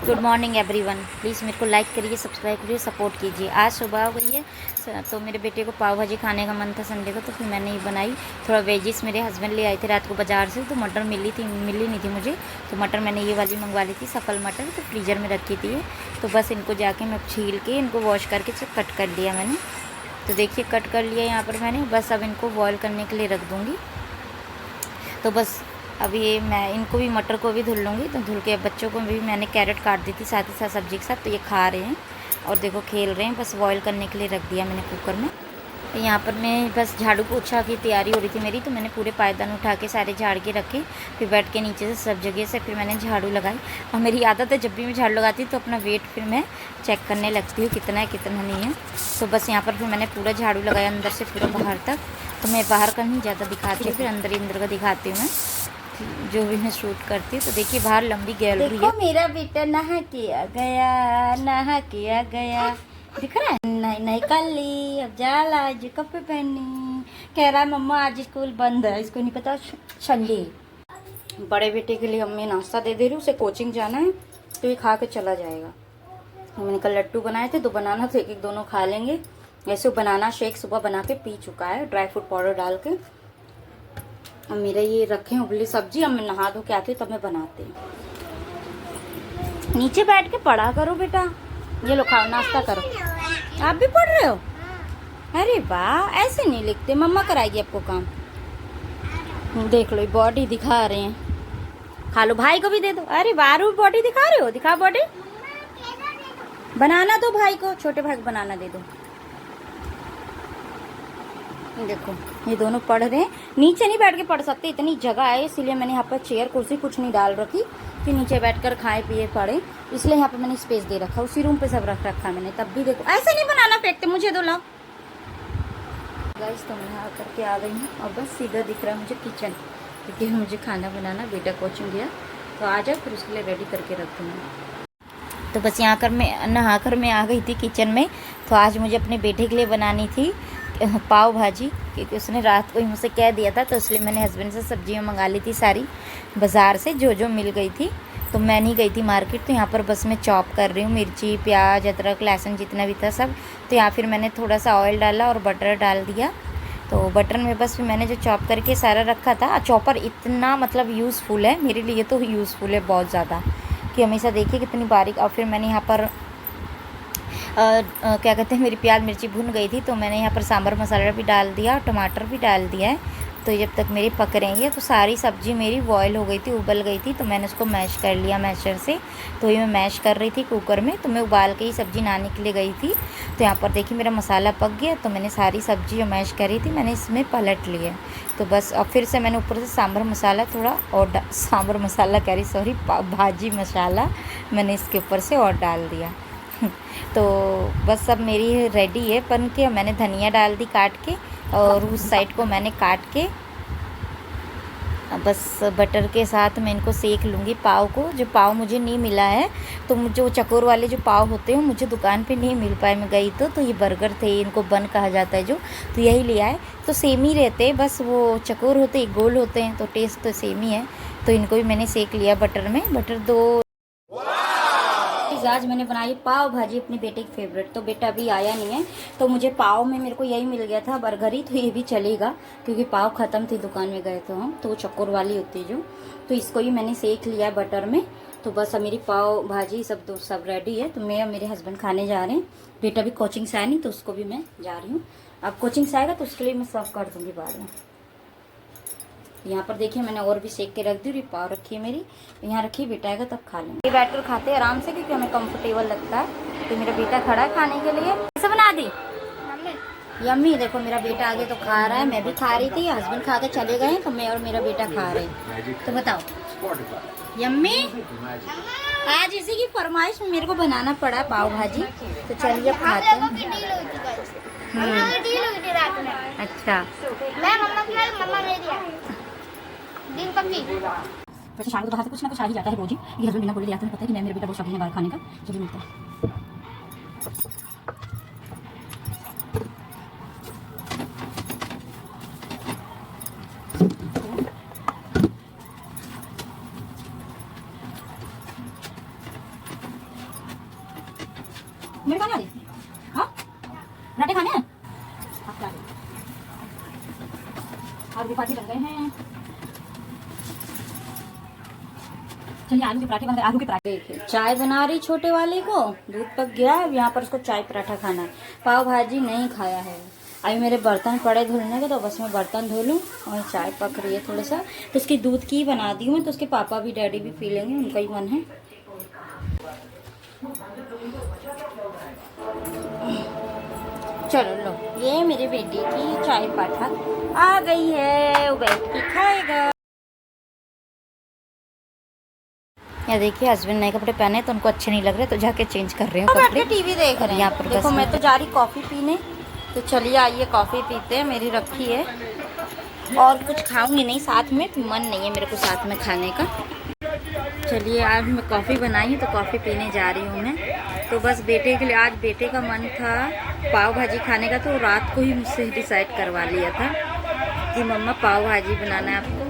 Good morning everyone. Please मेरे को like करिए, सब्सक्राइब करिए, सपोर्ट कीजिए। आज सुबह हो गई है तो मेरे बेटे को पाव भाजी खाने का मन था संडे को, तो फिर मैंने ये बनाई। थोड़ा वेजिस मेरे हस्बैंड ले आए थे रात को बाज़ार से, तो मटर मिली नहीं थी मुझे, तो मटर मैंने ये वाली मंगवा ली थी, सफल मटर, तो फ्रीज़र में रखी थी। तो बस इनको जाके मैं छील के इनको वॉश करके कट कर लिया मैंने। तो देखिए कट कर लिया यहाँ पर मैंने। बस अब इनको बॉयल करने के लिए रख दूँगी। तो बस अभी ये मैं इनको भी मटर को भी धुल लूँगी। तो धुल के बच्चों को भी मैंने कैरेट काट दी थी साथ ही साथ सब्जी के साथ, तो ये खा रहे हैं और देखो खेल रहे हैं। बस बॉईल करने के लिए रख दिया मैंने कुकर में। तो यहाँ पर मैं बस झाड़ू पोछा की तैयारी हो रही थी मेरी, तो मैंने पूरे पायदान उठा के सारे झाड़ के रखे। फिर बैठ के नीचे से सब जगह से फिर मैंने झाड़ू लगाई। और मेरी आदत है जब भी मैं झाड़ू लगाती हूँ तो अपना वेट फिर मैं चेक करने लगती हूँ कितना है कितना नहीं है। तो बस यहाँ पर फिर मैंने पूरा झाड़ू लगाया अंदर से पूरा बाहर तक। तो मैं बाहर का नहीं ज़्यादा दिखाती हूँ, फिर अंदर का दिखाती हूँ मैं जो भी मैं शूट करती हूँ। तो देखिए बाहर लंबी गैलरी है। मेरा बेटा नहा के आ गया दिख रहा है। नहीं कर ली, अब जाला आज कपड़े पहननी। कह रहा है मम्मा आज स्कूल बंद है, इसको नहीं पता संडे। बड़े बेटे के लिए अम्मी नाश्ता दे दे रही, उसे कोचिंग जाना है तो ये खा के चला जाएगा। मैंने कल लड्डू बनाए थे, 2 बनाना तो एक दोनों खा लेंगे। ऐसे बनाना शेक सुबह बना के पी चुका है ड्राई फ्रूट पाउडर डाल के। अब मेरा ये रखे हैं उबली सब्जी, अब मैं नहा धो के आती हूँ तब मैं बनाती हूँ। नीचे बैठ के पढ़ा करो बेटा। ये लो खाओ, नाश्ता करो। आप भी पढ़ रहे हो? अरे वाह, ऐसे नहीं लिखते, मम्मा कराएगी आपको काम। देख लो बॉडी दिखा रहे हैं। खा लो, भाई को भी दे दो। अरे बारू बॉडी दिखा रहे हो, दिखाओ बॉडी। बनाना दो भाई को, छोटे भाई को बनाना दे दो। देखो ये दोनों पढ़ रहे हैं। नीचे नहीं बैठ के पढ़ सकते, इतनी जगह है, इसलिए मैंने यहाँ पर चेयर कुर्सी कुछ नहीं डाल रखी कि नीचे बैठकर खाए पिए पढ़े, इसलिए यहाँ पे मैंने स्पेस दे रखा। उसी रूम पे सब रख रखा मैंने। तब भी देखो ऐसे नहीं बनाना फेंकते, मुझे दो लाओ। गाइस तो मैं यहाँ करके आ गई हूँ और बस सीधा दिख रहा है मुझे किचन, क्योंकि मुझे खाना बनाना, बेटा कोचिंग गया तो आ जाए फिर उसके लिए रेडी करके रख दूँगी। तो बस यहाँ कर मैं नहा कर मैं आ गई थी किचन में। तो आज मुझे अपने बेटे के लिए बनानी थी पाव भाजी, क्योंकि उसने रात को ही मुझसे कह दिया था, तो इसलिए मैंने हस्बैंड से सब्जियां मंगा ली थी सारी बाज़ार से जो मिल गई थी। तो मैं नहीं गई थी मार्केट, तो यहाँ पर बस मैं चॉप कर रही हूँ मिर्ची प्याज अदरक लहसुन जितना भी था सब। तो यहाँ फिर मैंने थोड़ा सा ऑयल डाला और बटर डाल दिया। तो बटर में बस फिर मैंने जो चॉप करके सारा रखा था। चॉपर इतना मतलब यूज़फुल है मेरे लिए, तो यूज़फुल है बहुत ज़्यादा, कि हमेशा देखिए कितनी बारीक। और फिर मैंने यहाँ पर क्या कहते हैं, मेरी प्याज मिर्ची भुन गई थी, तो मैंने यहाँ पर सांभर मसाला भी डाल दिया, टमाटर भी डाल दिया है। तो जब तक मेरी पक रही है तो सारी सब्ज़ी मेरी बॉयल हो गई थी, उबल गई थी, तो मैंने उसको मैश कर लिया मैशर से। तो ये मैं मैश कर रही थी कुकर में, तो मैं उबाल के ही सब्ज़ी नहाने के लिए गई थी। तो यहाँ पर देखिए मेरा मसाला पक गया, तो मैंने सारी सब्ज़ी जो मैश करी थी मैंने इसमें पलट लिया। तो बस अब फिर से मैंने ऊपर से सांभर मसाला थोड़ा और सांभर मसाला कह रही सॉरी भाजी मसाला मैंने इसके ऊपर से और डाल दिया। तो बस सब मेरी रेडी है बन के। मैंने धनिया डाल दी काट के, और उस साइड को मैंने काट के बस बटर के साथ मैं इनको सेक लूँगी पाव को। जो पाव मुझे नहीं मिला है, तो मुझे वो चकोर वाले जो पाव होते हैं मुझे दुकान पे नहीं मिल पाए, मैं गई तो ये बर्गर थे, इनको बन कहा जाता है जो, तो यही लिया है। तो सेम ही रहते हैं, बस वो चकोर होते हैं गोल होते हैं, तो टेस्ट तो सेम ही है। तो इनको भी मैंने सेक लिया बटर में, बटर दो। आज मैंने बनाई पाव भाजी, अपने बेटे की फेवरेट। तो बेटा अभी आया नहीं है, तो मुझे पाव में मेरे को यही मिल गया था बर्गर ही, तो ये भी चलेगा क्योंकि पाव ख़त्म थी दुकान में गए तो हम, तो वो चक्कर वाली होती है जो, तो इसको ही मैंने सेक लिया बटर में। तो बस अब मेरी पाव भाजी सब रेडी है। तो मैं और मेरे हस्बैंड खाने जा रहे हैं। बेटा भी कोचिंग से आया नहीं, तो उसको भी मैं जा रही हूँ। अब कोचिंग से आएगा तो उसके लिए मैं सर्व कर दूँगी बाद में। यहाँ पर देखिए मैंने और भी सेक के रख दी, पाव रखी है मेरी यहाँ रखी, बेटा आएगा तब खा लेंगे। ये बैठकर खाते हैं आराम से क्योंकि हमें कंफर्टेबल लगता है। तो मेरा बेटा खड़ा है खाने के लिए। कैसे बना दी यम्मी? देखो मेरा बेटा आगे तो खा रहा है, मैं भी खा रही थी, हस्बैंड खा के चले गए, तो मैं और मेरा बेटा खा रहे हैं। तो बताओ यम्मी, आज इसी की फरमाइश में मेरे को बनाना पड़ा पाव भाजी। तो चलिए अब खाते हैं। अच्छा वैसे शाम को बाहर से कुछ ना कुछ आ ही जाता है रोज ही। ये हस्बैंड बिना बोले आते हैं, पता है कि मैं मेरे बेटा बहुत शौकीन है बाहर खाने का, जो भी मिलता है। मेरे खाने वाली हाँ पराठे खाने हैं और भी पराठे बन गए हैं। चलिए आलू के पराठे बन गए। आलू के पराठे देखिए चाय बना रही छोटे वाले को, दूध पक गया है, यहाँ पर उसको चाय पराठा खाना है। पाव भाजी नहीं खाया है। अभी मेरे बर्तन पड़े धुलने के, तो बस मैं बर्तन धो लूँ और चाय पक रही है थोड़ा सा, तो उसकी दूध की बना दी हूँ, तो उसके पापा भी डैडी भी पी लेंगे, उनका ही मन है। चलो लो, ये मेरे बेटे की चाय पराठा आ गई है, वो बैठ के खाएगा। या देखिए हस्बैंड नए कपड़े पहने तो उनको अच्छे नहीं लग रहे, तो जाके चेंज कर रहे हैं कपड़े। टीवी देख रहे हैं यहाँ पर। देखो मैं तो जा रही कॉफ़ी पीने, तो चलिए आइए कॉफ़ी पीते हैं। मेरी रखी है और कुछ खाऊंगी नहीं, साथ में मन नहीं है मेरे को साथ में खाने का। चलिए आज मैं कॉफ़ी बनाई हूँ, तो कॉफ़ी पीने जा रही हूँ मैं। तो बस बेटे के लिए, आज बेटे का मन था पाव भाजी खाने का, तो रात को ही मुझसे डिसाइड करवा लिया था कि मम्मा पाव भाजी बनाना है आपको।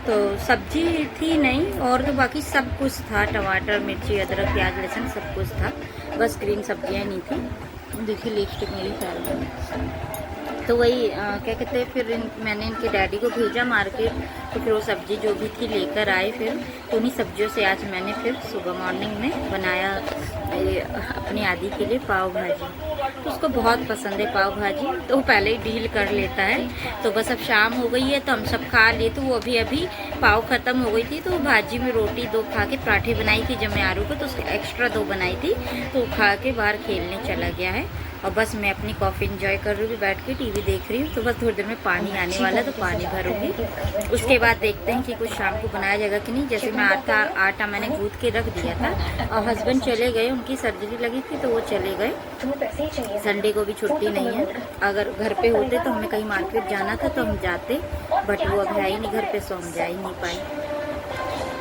तो सब्जी थी नहीं और तो बाकी सब कुछ था, टमाटर मिर्ची अदरक प्याज लहसुन सब कुछ था, बस ग्रीन सब्जियाँ नहीं थी। देखिए लिपस्टिक मेरी फैल, तो वही क्या कहते हैं, फिर मैंने इनके डैडी को भेजा मार्केट, तो फिर वो सब्जी जो भी थी लेकर आए। फिर तो उन्हीं सब्जियों से आज मैंने फिर सुबह मॉर्निंग में बनाया अपनी आदि के लिए पाव भाजी। तो उसको बहुत पसंद है पाव भाजी, तो वो पहले ही डील कर लेता है। तो बस अब शाम हो गई है, तो हम सब खा लिए। तो वो अभी पाव ख़त्म हो गई थी, तो भाजी में रोटी 2 खा के, पराठे बनाई थी जब मैं आरू को, तो उसके एक्स्ट्रा 2 बनाई थी, तो खा के बाहर खेलने चला गया है। और बस मैं अपनी कॉफ़ी एंजॉय कर रही हूँ, बैठ के टीवी देख रही हूँ। तो बस थोड़ी देर में पानी आने वाला है, तो पानी भरूंगी, उसके बाद देखते हैं कि कुछ शाम को बनाया जाएगा कि नहीं। जैसे मैं आटा मैंने गूँथ के रख दिया था, और हस्बैंड चले गए, उनकी सर्जरी लगी थी तो वो चले गए। संडे को भी छुट्टी नहीं है, अगर घर पे होते तो हमें कहीं मार्केट जाना था तो हम जाते, बट वो अभी आई नहीं घर पे, सो हम जा ही नहीं पाए।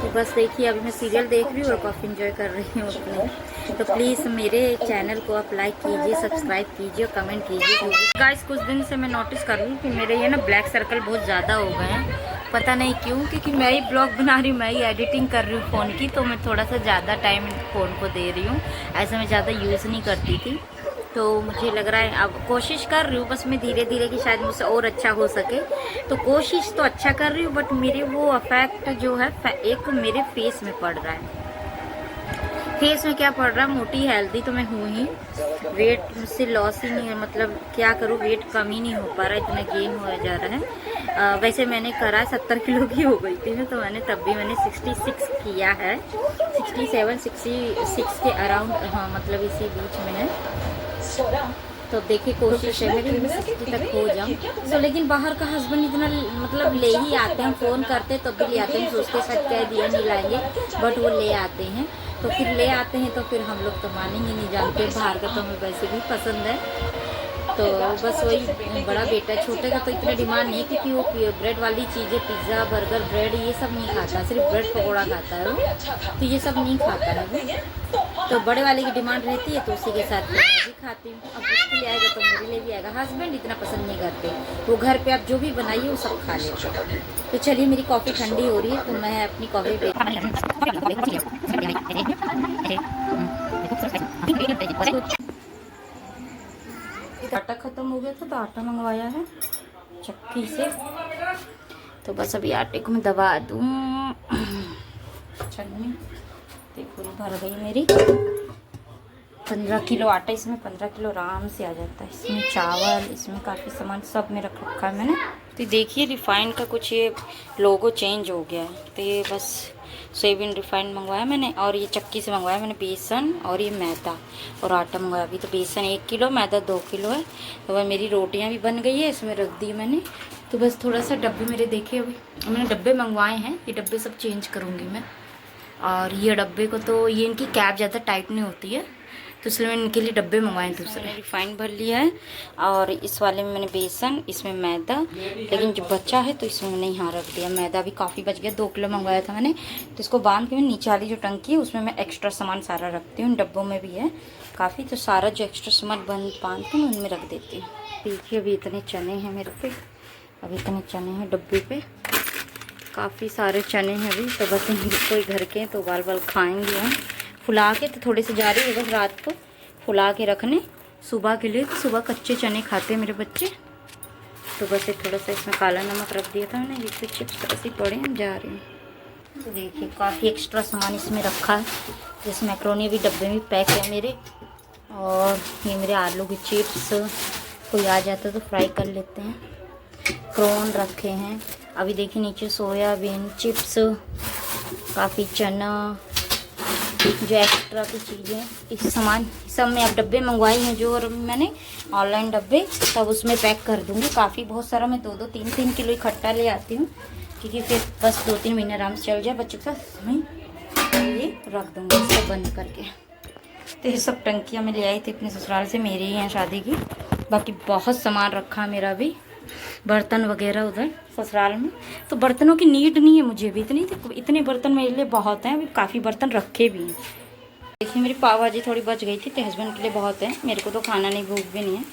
तो बस देखिए अभी मैं सीरियल देख रही हूँ और कॉफ़ी एंजॉय कर रही हूँ अपनी। तो प्लीज़ मेरे चैनल को आप लाइक कीजिए, सब्सक्राइब कीजिए, कमेंट कीजिए। गाइस कुछ दिन से मैं नोटिस कर रही हूँ कि मेरे ये ना ब्लैक सर्कल बहुत ज़्यादा हो गए हैं, पता नहीं क्यों, क्योंकि मैं ही ब्लॉग बना रही हूँ, मैं ही एडिटिंग कर रही हूँ फ़ोन की, तो मैं थोड़ा सा ज़्यादा टाइम फ़ोन को दे रही हूँ। ऐसे मैं ज़्यादा यूज़ नहीं करती थी, तो मुझे लग रहा है अब कोशिश कर रही हूँ बस मैं धीरे धीरे कि शायद मुझसे और अच्छा हो सके। तो कोशिश तो अच्छा कर रही हूँ, बट मेरे वो अफेक्ट जो है एक मेरे फेस में पड़ रहा है। फेस में क्या पड़ रहा है, मोटी हेल्दी तो मैं हूँ ही, वेट मुझसे लॉस ही नहीं है, मतलब क्या करूँ, वेट कम ही नहीं हो पा रहा, इतना गेन हो जा रहा है। वैसे मैंने करा 70 किलो की हो गई थी मैं, तो मैंने तब भी मैंने 66 किया है, 67 66 के अराउंड, हाँ मतलब इसी बीच में है। तो देखिए कोशिश है मेरी 60 तक हो जाऊँ। तो लेकिन बाहर का हस्बैंड इतना मतलब ले ही आते हैं, फ़ोन करते तब भी ले आते हैं, सोचते शायद क्या दिया नहीं लाएंगे, बट वो ले आते हैं। तो फिर ले आते हैं तो फिर हम लोग तो मानेंगे नहीं, जानते बाहर का तो हमें वैसे भी पसंद है। तो बस वही बड़ा बेटा, छोटे का तो इतना डिमांड नहीं, क्योंकि वो ब्रेड वाली चीज़ें, पिज़्ज़ा बर्गर ब्रेड ये सब नहीं खाता, सिर्फ ब्रेड पकौड़ा खाता है वो, तो ये सब नहीं खाता है वो। तो बड़े वाले की डिमांड रहती है, तो उसी के साथ मैं भी खाती हूँ। अब उसके लिए आएगा तो मेरे लिए भी आएगा। हस्बैंड इतना पसंद नहीं करते, वो घर पे आप जो भी बनाइए वो सब खा लेते। तो चलिए मेरी कॉफ़ी ठंडी हो रही है, तो मैं अपनी कॉफ़ी पे आटा ख़त्म हो गया था, तो आटा मंगवाया है चक्की से। तो बस अभी आटे को मैं दबा दूँ। छन्नी देखो भर गई मेरी, 15 किलो आटा, इसमें 15 किलो आराम से आ जाता है। इसमें चावल, इसमें काफ़ी सामान सब में रख रखा है मैंने। तो देखिए रिफाइंड का कुछ ये लोगो चेंज हो गया है, तो ये बस सोयाबीन रिफाइंड मंगवाया मैंने, और ये चक्की से मंगवाया मैंने बेसन, और ये मैदा और आटा मंगवाया। अभी तो बेसन 1 किलो, मैदा 2 किलो है। तो वह मेरी रोटियां भी बन गई है, इसमें रख दी मैंने। तो बस थोड़ा सा डब्बे मेरे देखे, अभी मैंने डब्बे मंगवाए हैं, ये डब्बे सब चेंज करूँगी मैं। और ये डब्बे को तो ये इनकी कैप ज़्यादा टाइट नहीं होती है, तो इसलिए मैंने इनके लिए डब्बे मंगवाए दूसरे। रिफाइंड भर लिया है, और इस वाले में मैंने बेसन, इसमें मैदा, लेकिन जो बचा है तो इसमें मैंने यहाँ रख दिया। मैदा भी काफ़ी बच गया, 2 किलो मंगवाया था मैंने, तो इसको बांध के मैं नीचे वाली जो टंकी है उसमें मैं एक्स्ट्रा सामान सारा रखती हूँ। डब्बों में भी है काफ़ी, तो सारा जो एक्स्ट्रा सामान बांध के मैं उनमें रख देती हूँ। देखिए अभी इतने चने हैं मेरे पे, अभी इतने चने हैं डब्बे पे, काफ़ी सारे चने हैं अभी। तो बस कोई घर के तो बाल बाल खाएंगे हम फुला के, तो थोड़े से जा रही है बस, रात को फुला के रखने सुबह के लिए। सुबह कच्चे चने खाते हैं मेरे बच्चे, तो बस एक थोड़ा सा इसमें काला नमक रख दिया था मैंने। ये फिर चिप्स ऐसे पड़े हम जा रहे हैं। तो देखिए काफ़ी एक्स्ट्रा सामान इसमें रखा है। जैसे मैक्रोनी भी डब्बे में पैक है मेरे, और ये मेरे आलू की चिप्स, कोई आ जाता है तो फ्राई कर लेते हैं। प्रॉन रखे हैं। अभी देखिए नीचे सोयाबीन चिप्स, काफ़ी चना, जो एक्स्ट्रा की चीज़ें, इस सामान सब मैं अब डब्बे मंगवाई हैं जो, और मैंने ऑनलाइन डब्बे तब उसमें पैक कर दूँगी। काफ़ी बहुत सारा मैं 2-2 3-3 किलो इकट्ठा ले आती हूँ, क्योंकि फिर बस 2-3 महीने आराम से चल जाए बच्चों के साथ। मैं ये रख दूँगी इसको बंद करके। तो ये सब टंकियाँ मैं ले आई थी अपने ससुराल से, मेरी ही हैं शादी की। बाकी बहुत सामान रखा मेरा भी, बर्तन वगैरह उधर ससुराल में। तो बर्तनों की नीड नहीं है मुझे भी इतने बर्तन मेरे लिए बहुत हैं। अभी काफ़ी बर्तन रखे भी हैं। देखिए मेरी पाव भाजी थोड़ी बच गई थी, तो हस्बैंड के लिए बहुत है, मेरे को तो खाना नहीं, भूख भी नहीं है।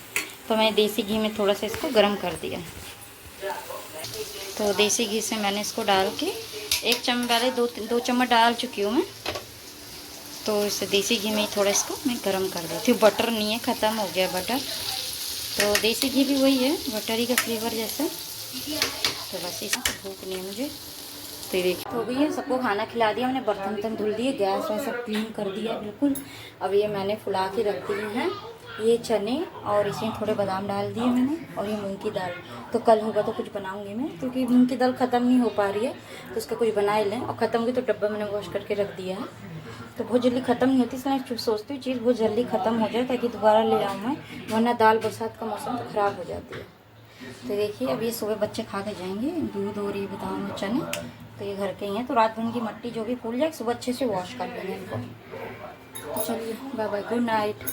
तो मैंने देसी घी में थोड़ा सा इसको गर्म कर दिया। तो देसी घी से मैंने इसको डाल के 1 चम्मच डाले, 2 चम्मच डाल चुकी हूँ मैं। तो इसे देसी घी में ही थोड़ा इसको मैं गर्म कर देती हूँ। बटर नहीं है, ख़त्म हो गया बटर। तो देसी घी भी वही है, बटरी का फ्लेवर जैसा। तो बस इसमें भूख नहीं है मुझे। तो ये देखिए हो गई है, सबको खाना खिला दिया मैंने, बर्तन वर्तन धुल दिए, गैस वैस सब क्लीन कर दिया बिल्कुल। अब ये मैंने फुला के रख दिए हैं ये चने, और इसमें थोड़े बादाम डाल दिए मैंने, और ये मूंग की दाल। तो कल होगा तो कुछ बनाऊंगी मैं, क्योंकि मूंग की दाल ख़त्म नहीं हो पा रही है, तो उसका कुछ बना ही लें। और ख़त्म हुई तो डब्बा मैंने वॉश करके रख दिया है, तो बहुत जल्दी ख़त्म नहीं होती, इसलिए सोचती हूँ चीज़ बहुत जल्दी ख़त्म हो जाए ताकि दोबारा ले आऊँ मैं, वरना दाल बरसात का मौसम तो ख़राब हो जाती है। तो देखिए अब ये सुबह बच्चे खा के जाएंगे, दूध और ये बादाम और चने। तो ये घर के ही हैं, तो रात भर की मट्टी जो भी फूल जाए सुबह अच्छे से वॉश कर लेंगे इनको। तो चलिए बाय बाय, गुड नाइट।